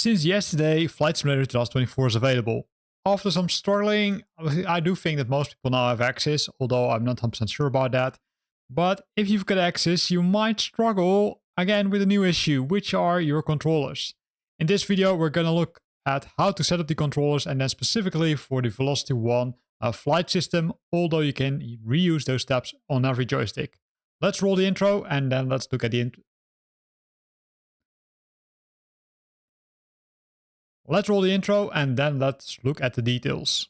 Since yesterday, Flight Simulator 2024 is available. After some struggling, I do think that most people now have access, although I'm not 100% sure about that. But if you've got access, you might struggle again with a new issue, which are your controllers. In this video, we're going to look at how to set up the controllers, and then specifically for the VelocityOne flight system, although you can reuse those steps on every joystick. Let's roll the intro, and then let's look at the Let's roll the intro and then let's look at the details.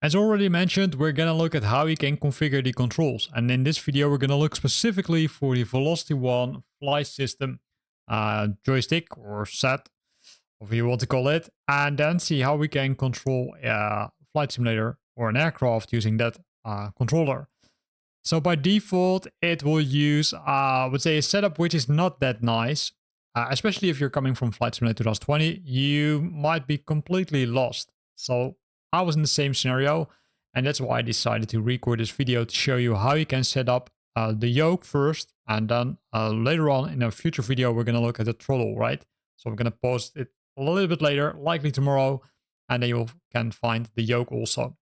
As already mentioned, we're going to look at how you can configure the controls. And in this video, we're going to look specifically for the VelocityOne FlightSystem joystick or set, whatever you want to call it, and then see how we can control a flight simulator or an aircraft using that controller. So by default, it will use, I would say, a setup which is not that nice. Especially if you're coming from Flight Simulator 2020, you might be completely lost. So I was in the same scenario, and that's why I decided to record this video to show you how you can set up the yoke first, and then later on in a future video, we're going to look at the throttle, right? So I'm going to post it a little bit later, likely tomorrow, and then you can find the yoke also.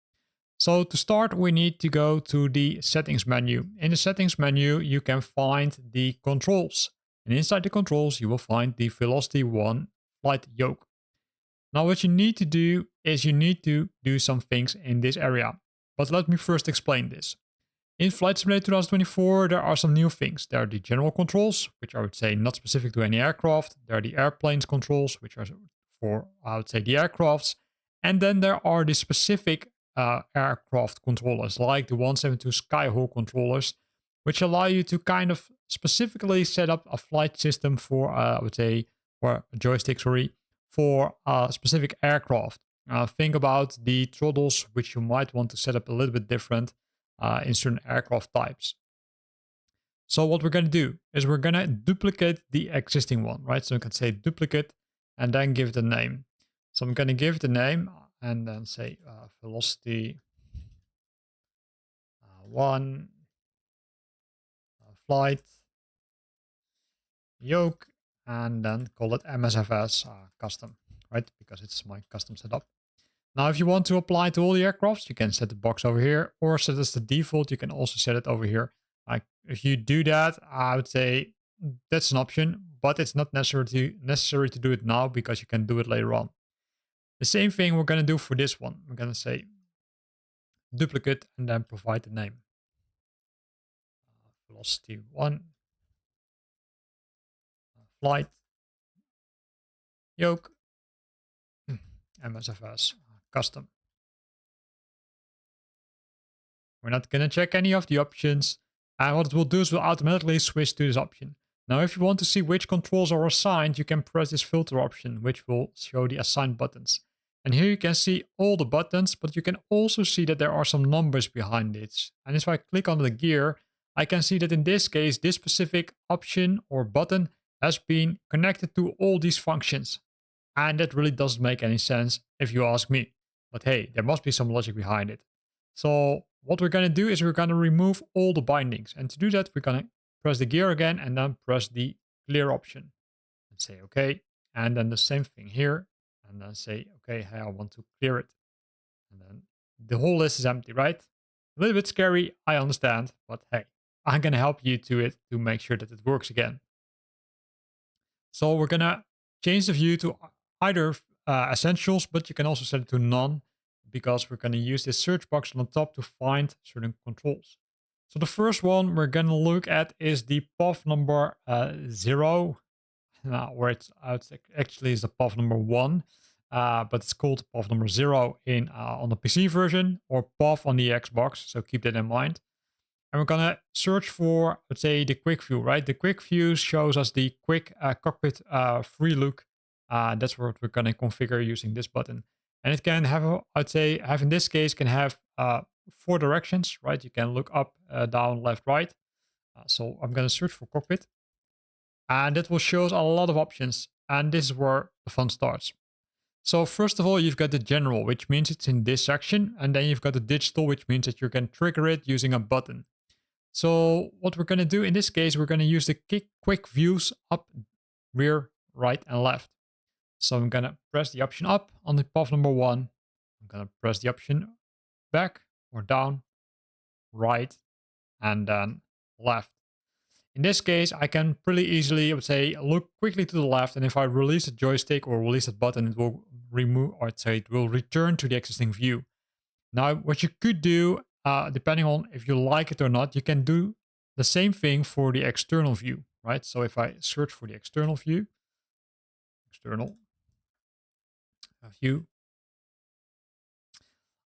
So to start, we need to go to the settings menu. In the settings menu, you can find the controls. And inside the controls, you will find the VelocityOne flight yoke. Now what you need to do is you need to do some things in this area. But let me first explain this. In Flight Simulator 2024, there are some new things. There are the general controls, which I would say not specific to any aircraft. There are the airplanes controls, which are for, I would say, the aircrafts. And then there are the specific aircraft controllers, like the 172 Skyhawk controllers, which allow you to kind of specifically set up a flight system for, I would say, or a joystick, sorry, for a specific aircraft. Think about the throttles, which you might want to set up a little bit different in certain aircraft types. So what we're going to do is we're going to duplicate the existing one, right? So we can say duplicate and then give the name. So I'm going to give the name and then say VelocityOne flight yoke, and then call it MSFS custom, right? Because it's my custom setup. Now, if you want to apply to all the aircrafts, you can set the box over here or set as the default. You can also set it over here. If you do that, I would say that's an option, but it's not necessary to do it now because you can do it later on. The same thing we're going to do for this one. We're going to say duplicate and then provide the name. VelocityOne flight yoke MSFS custom. We're not going to check any of the options, and what it will do is will automatically switch to this option. Now, if you want to see which controls are assigned, you can press this filter option, which will show the assigned buttons. And here you can see all the buttons, but you can also see that there are some numbers behind it. And if I click on the gear, I can see that in this case, this specific option or button has been connected to all these functions. And that really doesn't make any sense if you ask me. But hey, there must be some logic behind it. So what we're going to do is we're going to remove all the bindings. And to do that, we're going to press the gear again and then press the clear option. And say OK. And then the same thing here. And then say, okay, hey, I want to clear it. And then the whole list is empty, right? A little bit scary, I understand. But hey, I'm going to help you to make sure that it works again. So we're going to change the view to either essentials, but you can also set it to none, because we're going to use this search box on the top to find certain controls. So the first one we're going to look at is the POV number 0. Where it's actually is the POV number 1, but it's called POV number 0 in on the PC version, or POV on the Xbox. So keep that in mind. And we're gonna search for, let's say, the quick view, right? The quick view shows us the quick cockpit free look. That's what we're gonna configure using this button. And it can have, I'd say, in this case, can have 4 directions, right? You can look up, down, left, right. So I'm gonna search for cockpit. And it will show us a lot of options. And this is where the fun starts. So first of all, you've got the general, which means it's in this section. And then you've got the digital, which means that you can trigger it using a button. So what we're going to do in this case, we're going to use the quick views up, rear, right, and left. So I'm going to press the option up on the path number 1. I'm going to press the option back or down, right, and then left. In this case, I can pretty easily, I would say, look quickly to the left, and if I release the joystick or release that button, it will remove, or I'd say it will return to the existing view. Now, what you could do, depending on if you like it or not, you can do the same thing for the external view, right? So if I search for the external view, external view,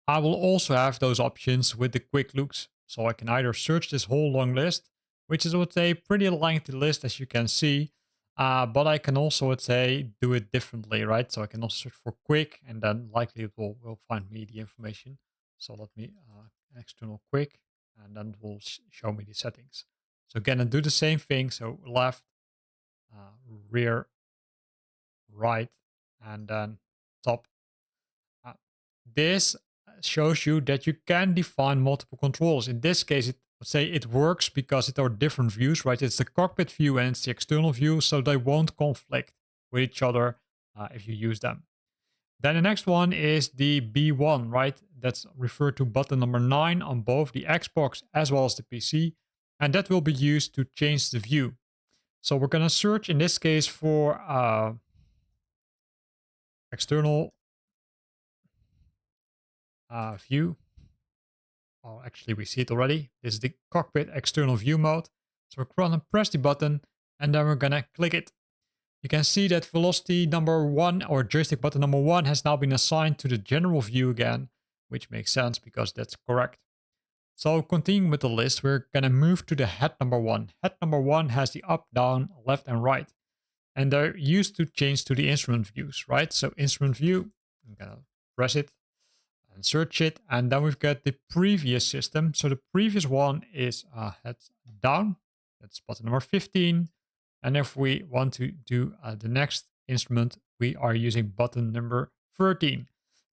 I will also have those options with the quick looks. So I can either search this whole long list, which is, I would say, pretty lengthy list, as you can see. But I can also, let's say, do it differently, right? So I can also search for quick, and then likely it will find me the information. So let me external quick, and then it will show me the settings. So again, I do the same thing. So left, rear, right, and then top. This shows you that you can define multiple controls. In this case, it works because it are different views, right? It's the cockpit view and it's the external view, so they won't conflict with each other if you use them. Then the next one is the B1, right? That's referred to button number 9 on both the Xbox as well as the PC, and that will be used to change the view. So we're going to search in this case for external view. Oh, actually, we see it already. This is the cockpit external view mode. So we're going to press the button and then we're going to click it. You can see that velocity number 1 or joystick button number 1 has now been assigned to the general view again, which makes sense because that's correct. So continuing with the list, we're going to move to the head number 1. Head number 1 has the up, down, left, and right. And they're used to change to the instrument views, right? So instrument view, I'm going to press it and search it, and then we've got the previous system. So the previous one is head down, that's button number 15, and if we want to do the next instrument, we are using button number 13.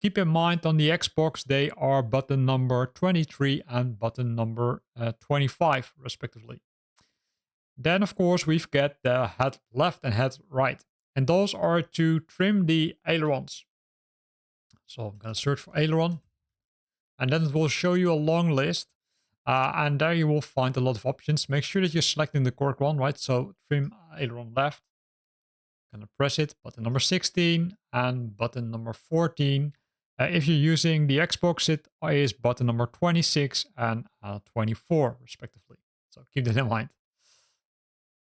Keep in mind on the Xbox they are button number 23 and button number 25 respectively. Then of course we've got the head left and head right, and those are to trim the ailerons. So I'm going to search for aileron, and then it will show you a long list. And there you will find a lot of options. Make sure that you're selecting the correct one, right? So trim aileron left. Going to press it, button number 16 and button number 14. If you're using the Xbox, it is button number 26 and 24 respectively. So keep that in mind.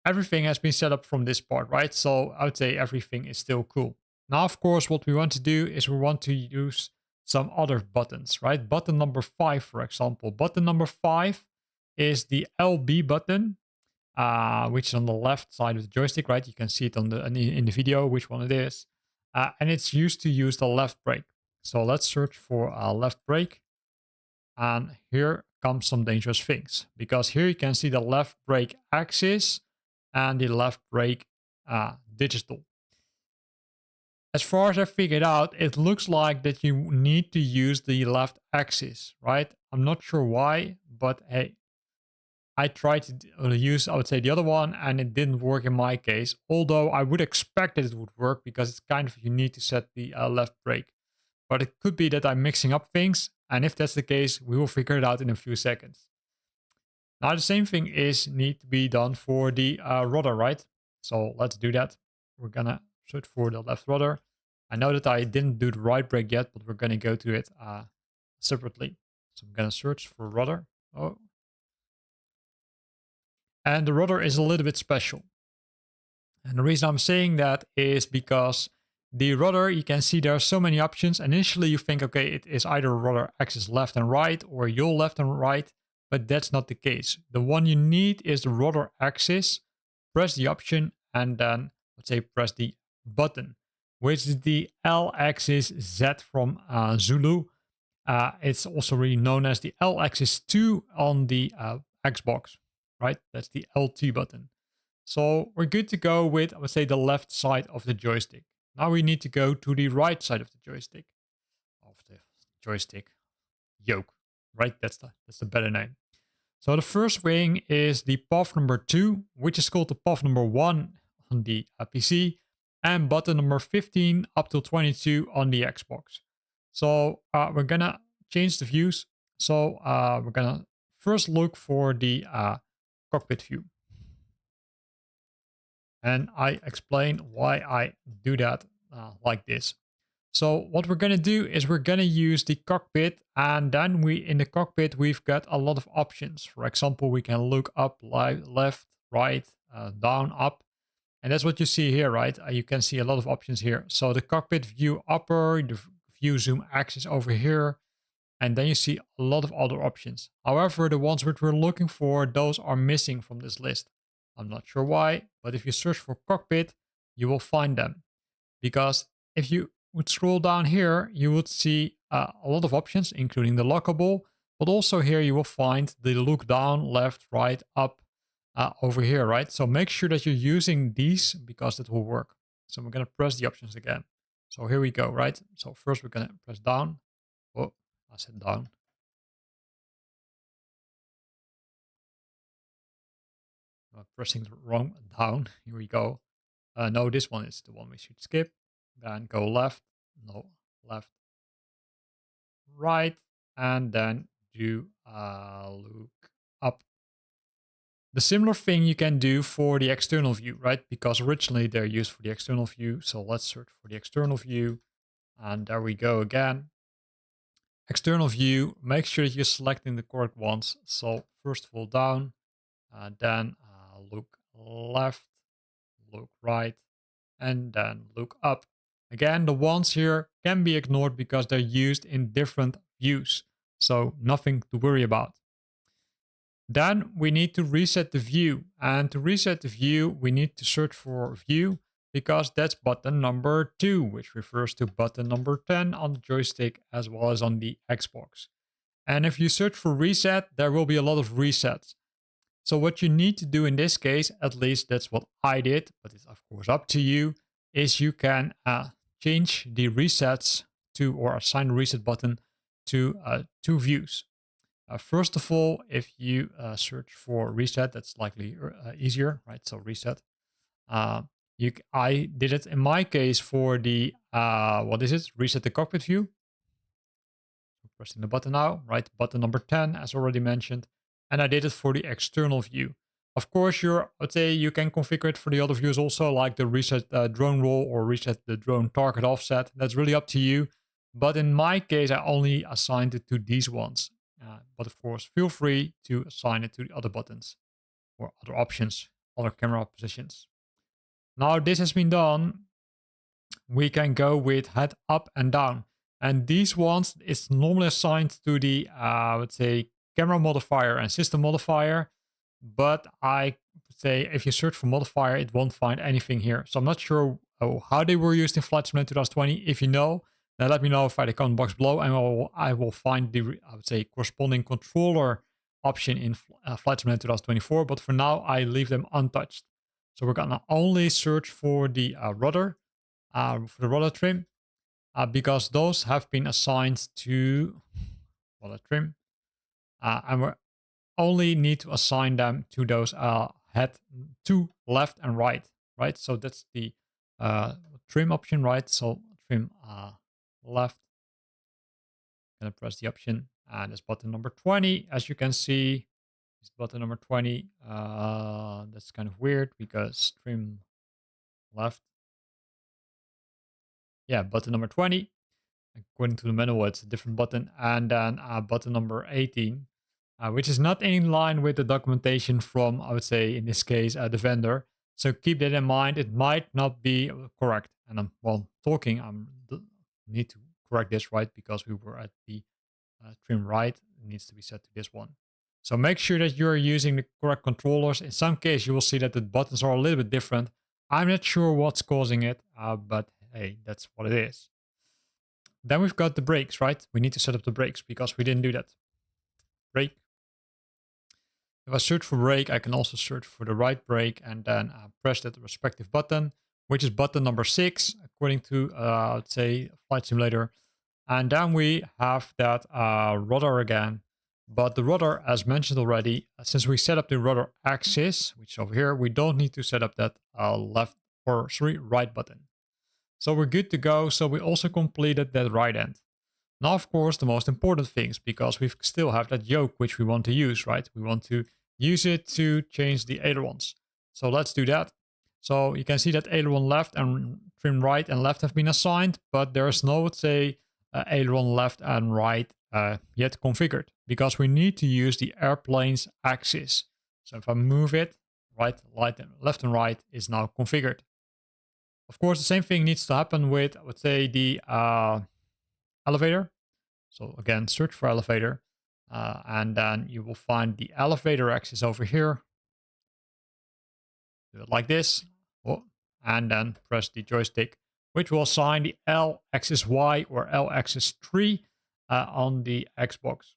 Everything has been set up from this part, right? So I would say everything is still cool. Now, of course, what we want to do is we want to use some other buttons, right? Button number 5, for example. Button number 5 is the LB button, which is on the left side of the joystick, right? You can see it on in the video which one it is. And it's used to use the left brake. So let's search for left brake. And here comes some dangerous things, because here you can see the left brake axis and the left brake digital. As far as I figured out, it looks like that you need to use the left axis, right? I'm not sure why, but hey, I tried to use, I would say, the other one, and it didn't work in my case. Although I would expect that it would work because it's kind of, you need to set the left brake. But it could be that I'm mixing up things, and if that's the case, we will figure it out in a few seconds. Now the same thing need to be done for the rudder, right? So let's do that. We're gonna search for the left rudder. I know that I didn't do the right brake yet, but we're gonna go to it separately. So I'm gonna search for rudder. Oh. And the rudder is a little bit special. And the reason I'm saying that is because the rudder, you can see there are so many options. Initially you think, okay, it is either rudder axis left and right or yaw left and right, but that's not the case. The one you need is the rudder axis. Press the option and then, let's say, press the button, which is the L axis Z from Zulu. It's also really known as the L axis 2 on the Xbox, right? That's the LT button. So we're good to go with, I would say, the left side of the joystick. Now we need to go to the right side of the joystick. Yoke, right? That's the better name. So the first wing is the path number 2, which is called the path number 1 on the PC, and button number 15 up to 22 on the Xbox. So we're gonna change the views. So we're gonna first look for the cockpit view. And I explain why I do that like this. So what we're going to do is we're going to use the cockpit, and then in the cockpit we've got a lot of options. For example, we can look up, left, right, down, up, and that's what you see here, right? You can see a lot of options here. So the cockpit view upper, the view zoom axis over here, and then you see a lot of other options. However, the ones which we're looking for, those are missing from this list. I'm not sure why, but if you search for cockpit, you will find them. Because if you would scroll down here, you would see a lot of options, including the lockable, but also here you will find the look down, left, right, up, over here, right? So make sure that you're using these because it will work. So we're going to press the options again. So here we go, right? So first we're going to press down. Oh, I said down. I'm pressing the wrong down. Here we go. No, this one is the one we should skip. Then go left. No, left, right, and then do look up. The similar thing you can do for the external view, right? Because originally they're used for the external view. So let's search for the external view. And there we go again. External view, make sure you're selecting the correct ones. So first of all down, then look left, look right, and then look up. Again, the ones here can be ignored because they're used in different views. So nothing to worry about. Then we need to reset the view. And to reset the view, we need to search for view because that's button number 2, which refers to button number 10 on the joystick as well as on the Xbox. And if you search for reset, there will be a lot of resets. So what you need to do in this case, at least that's what I did, but it's of course up to you, is you can change the resets to, or assign the reset button to 2 views. First of all, if you search for reset, that's likely easier, right? So reset. I did it in my case for the, reset the cockpit view. Pressing the button now, right? Button number 10, as already mentioned. And I did it for the external view. Of course, you can configure it for the other views also, like the reset drone roll or reset the drone target offset. That's really up to you. But in my case, I only assigned it to these ones. But of course, feel free to assign it to the other buttons or other options, other camera positions. Now this has been done, we can go with head up and down. And these ones is normally assigned to the, camera modifier and system modifier. But I would say if you search for modifier, it won't find anything here. So I'm not sure how they were used in Flight Simulator 2020. If you know, then let me know if I the comment box below, and I will find the, corresponding controller option in Flight Simulator 2024. But for now, I leave them untouched. So we're gonna only search for the rudder, for the rudder trim, because those have been assigned to rudder trim, and we only need to assign them to those head to left and right, right? So that's the trim option, right? So trim left. Gonna press the option, and it's button number 20. As you can see, it's button number 20. That's kind of weird because trim left. Yeah, button number 20. According to the manual, it's a different button. And then button number 18, which is not in line with the documentation from, I would say, in this case, the vendor. So keep that in mind. It might not be correct. And I'm, talking, I need to correct this, right? Because we were at the trim right. It needs to be set to this one. So make sure that you're using the correct controllers. In some case, you will see that the buttons are a little bit different. I'm not sure what's causing it, but hey, that's what it is. Then we've got the brakes, right? We need to set up the brakes because we didn't do that. Brake. If I search for brake, I can also search for the right brake and then press that respective button. which is button number 6, according to, let's say, Flight Simulator. And then we have that rudder again. But the rudder, as mentioned already, since we set up the rudder axis, which is over here, we don't need to set up that right button. So we're good to go. So we also completed that right end. Now, of course, the most important things, because we still have that yoke which we want to use, right? We want to use it to change the ailerons. So let's do that. So you can see that aileron left and trim right and left have been assigned, but there's no, let's say, aileron left and right yet configured, because we need to use the airplane's axis. So if I move it, left and right is now configured. Of course, the same thing needs to happen with, let's say, the elevator. So again, search for elevator, and then you will find the elevator axis over here. Do it like this, and then press the joystick, which will assign the L axis Y or L axis 3 on the Xbox.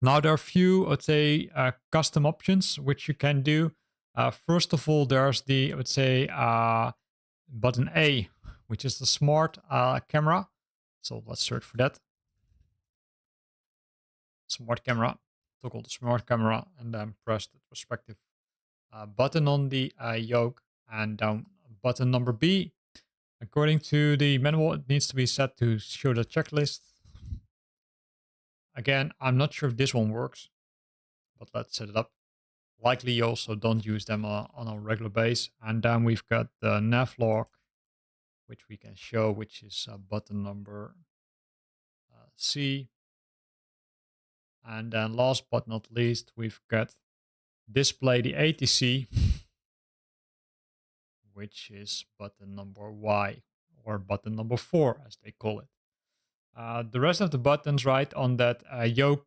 Now there are a few, let's say, custom options which you can do. First of all, there's the, let's say, button A, which is the smart camera. So let's search for that. Smart camera, toggle the smart camera, and then press the respective button on the yoke, and down button number B. According to the manual, it needs to be set to show the checklist. Again, I'm not sure if this one works, but let's set it up. Likely you also don't use them on a regular base. And then we've got the nav log, which we can show, which is button number C. And then last but not least, we've got display the ATC, which is button number Y, or button number 4, as they call it. The rest of the buttons right on that yoke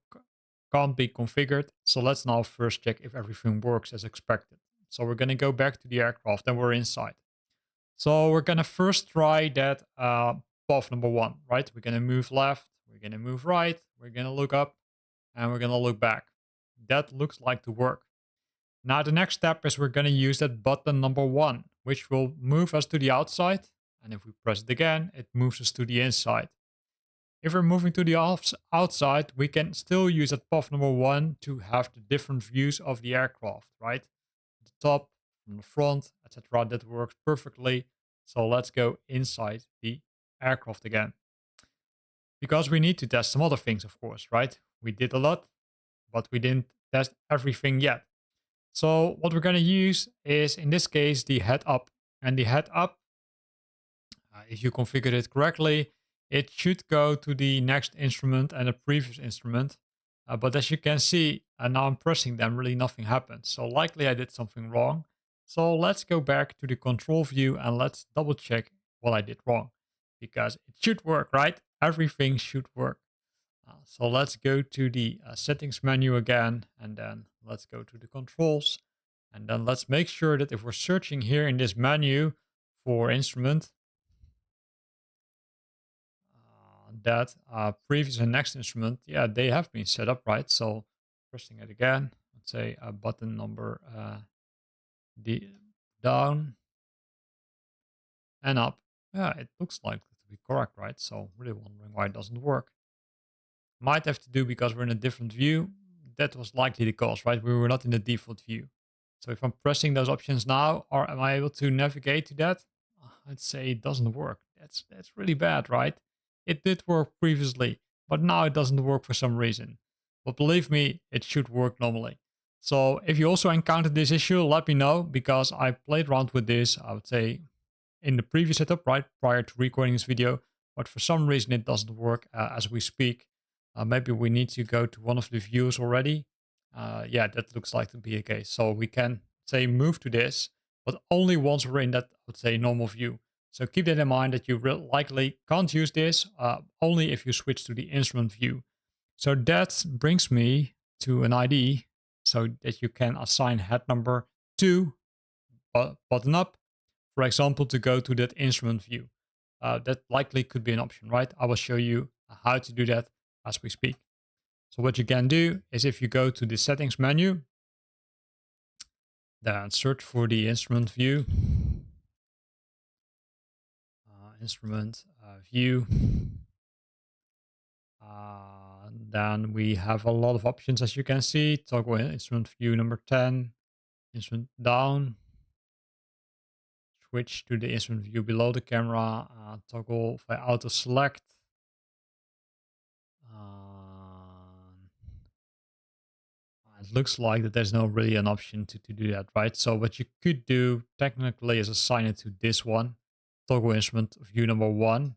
can't be configured. So let's now first check if everything works as expected. So we're going to go back to the aircraft and we're inside. So we're going to first try that path number 1, right? We're going to move left, we're going to move right, we're going to look up, and we're going to look back. That looks like to work. Now the next step is we're going to use that button number 1, which will move us to the outside. And if we press it again, it moves us to the inside. If we're moving to the outside, we can still use that path number 1 to have the different views of the aircraft, right? The top, from the front, etc. That works perfectly. So let's go inside the aircraft again. Because we need to test some other things, of course, right? We did a lot, but we didn't test everything yet. So what we're going to use is, in this case, the head up. And the head up, if you configure it correctly, it should go to the next instrument and the previous instrument. But as you can see, now I'm pressing them, really nothing happens. So likely I did something wrong. So let's go back to the control view and let's double check what I did wrong. Because it should work, right? Everything should work. So let's go to the settings menu again, and then let's go to the controls. And then let's make sure that if we're searching here in this menu for instrument, that previous and next instrument, yeah, they have been set up, right? So pressing it again, let's say button number down and up. Yeah, it looks like to be correct, right? So really wondering why it doesn't work. Might have to do because we're in a different view. That was likely the cause, right? We were not in the default view. So if I'm pressing those options now, or am I able to navigate to that? I'd say it doesn't work. That's really bad, right? It did work previously, but now it doesn't work for some reason. But believe me, it should work normally. So if you also encountered this issue, let me know, because I played around with this, I would say, in the previous setup, right, prior to recording this video. But for some reason, it doesn't work as we speak. Maybe we need to go to one of the views already. Yeah, that looks like to be a case. So we can, say, move to this, but only once we're in that, I would say, normal view. So keep that in mind that you likely can't use this only if you switch to the instrument view. So that brings me to an ID so that you can assign head number 2 button up, for example, to go to that instrument view. That likely could be an option, right? I will show you how to do that as we speak. So what you can do is, if you go to the settings menu, then search for the instrument view. instrument view. Then we have a lot of options, as you can see. Toggle instrument view number 10, instrument down. Switch to the instrument view below the camera. Toggle by auto select. It looks like that there's no really an option to do that, right? So what you could do technically is assign it to this one. Toggle instrument view number 1.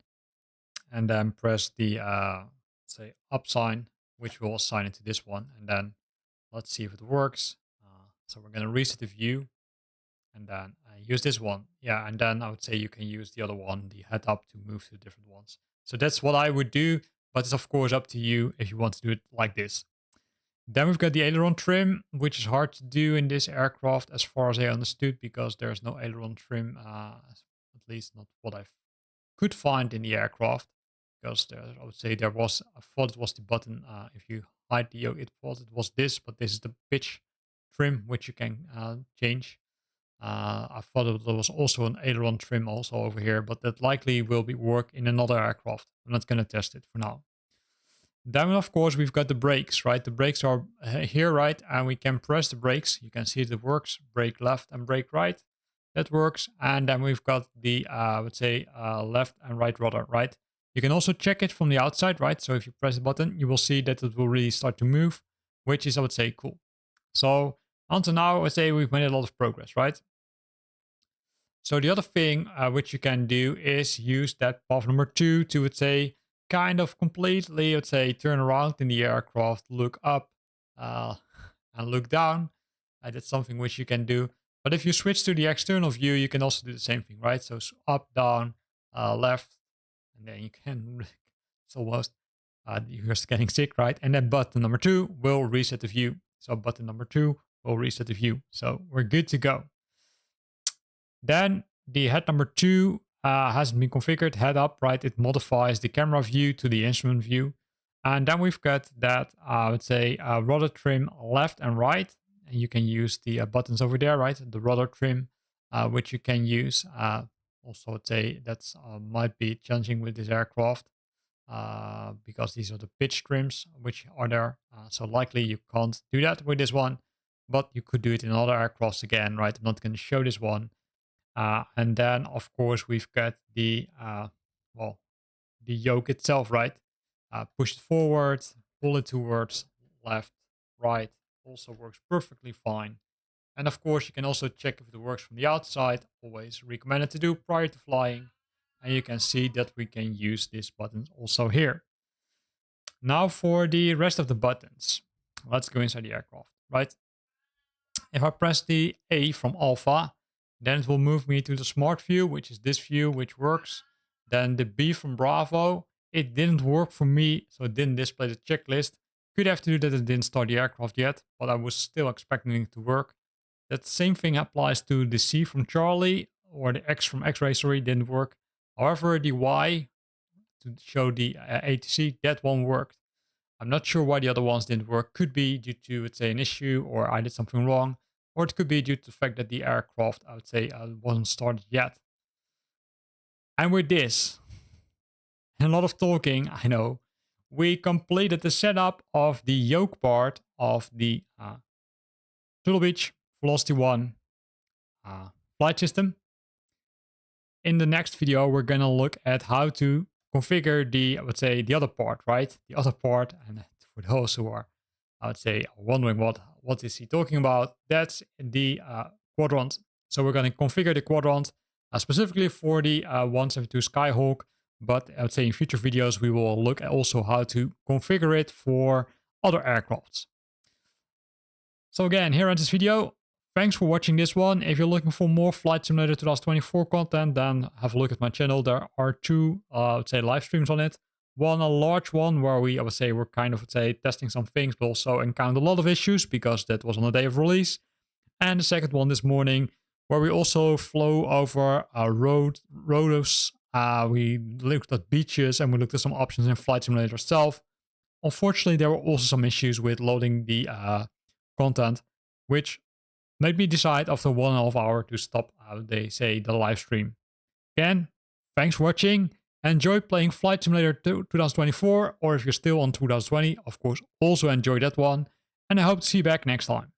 And then press the say up sign, which will assign it to this one. And then let's see if it works. So we're going to reset the view and then use this one. Yeah, and then I would say you can use the other one, the head up, to move to different ones. So that's what I would do, but it's of course up to you if you want to do it like this. Then we've got the aileron trim, which is hard to do in this aircraft as far as I understood, because there's no aileron trim, at least not what I could find in the aircraft. Because I would say there was, I thought it was the button, if you hide the yoke, it was this, but this is the pitch trim, which you can change. I thought there was also an aileron trim also over here, but that likely will work in another aircraft. I'm not going to test it for now. Then, of course, we've got the brakes, right? The brakes are here, right? And we can press the brakes. You can see it works. Brake left and brake right. That works. And then we've got the, I would say, left and right rudder, right? You can also check it from the outside, right? So if you press the button, you will see that it will really start to move, which is, I would say, cool. So until now, I would say we've made a lot of progress, right? So the other thing which you can do is use that path number 2 to, let's say, kind of completely, let's say, turn around in the aircraft, look up and look down. That's something which you can do. But if you switch to the external view, you can also do the same thing, right? So up, down, left, and then you can, it's almost, you're just getting sick, right? And then button number 2 will reset the view. So button number 2 will reset the view. So we're good to go. Then the head number 2 hasn't been configured, head up, right? It modifies the camera view to the instrument view. And then we've got that, I would say, rudder trim left and right. And you can use the buttons over there, right? The rudder trim, which you can use. Also, I'd say that's might be challenging with this aircraft because these are the pitch trims which are there. So likely you can't do that with this one, but you could do it in other aircrafts again, right? I'm not going to show this one. And then, of course, we've got the, well, the yoke itself, right? Push it forward, pull it towards left, right. Also works perfectly fine. And of course, you can also check if it works from the outside. Always recommended to do prior to flying. And you can see that we can use these buttons also here. Now for the rest of the buttons. Let's go inside the aircraft, right? If I press the A from Alpha, then it will move me to the smart view, which is this view, which works. Then the B from Bravo, it didn't work for me, so it didn't display the checklist. Could have to do that, it didn't start the aircraft yet, but I was still expecting it to work. That same thing applies to the C from Charlie, or the X from X-ray, sorry, didn't work. However, the Y, to show the ATC, that one worked. I'm not sure why the other ones didn't work. Could be due to, let's say, an issue, or I did something wrong. Or it could be due to the fact that the aircraft, I would say, wasn't started yet. And with this, and a lot of talking, I know, we completed the setup of the yoke part of the Turtle Beach VelocityOne flight system. In the next video, we're going to look at how to configure the, I would say, the other part, right? The other part, and for those who are, I would say, wondering what is he talking about, that's the quadrant. So we're going to configure the quadrant specifically for the 172 Skyhawk, but I would say in future videos we will look at also how to configure it for other aircrafts. So again, here ends this video. Thanks for watching this one. If you're looking for more Flight Simulator 2024 content, then have a look at my channel. There are 2, I would say, live streams on it. One, a large one, where we, I would say, we're kind of, testing some things, but also encountered a lot of issues because that was on the day of release. And the second one this morning, where we also flew over roads. We looked at beaches and we looked at some options in Flight Simulator itself. Unfortunately, there were also some issues with loading the content, which made me decide after 1.5 hours to stop, they say, the live stream. Again, Thanks for watching. Enjoy playing Flight Simulator 2024, or if you're still on 2020, of course, also enjoy that one. And I hope to see you back next time.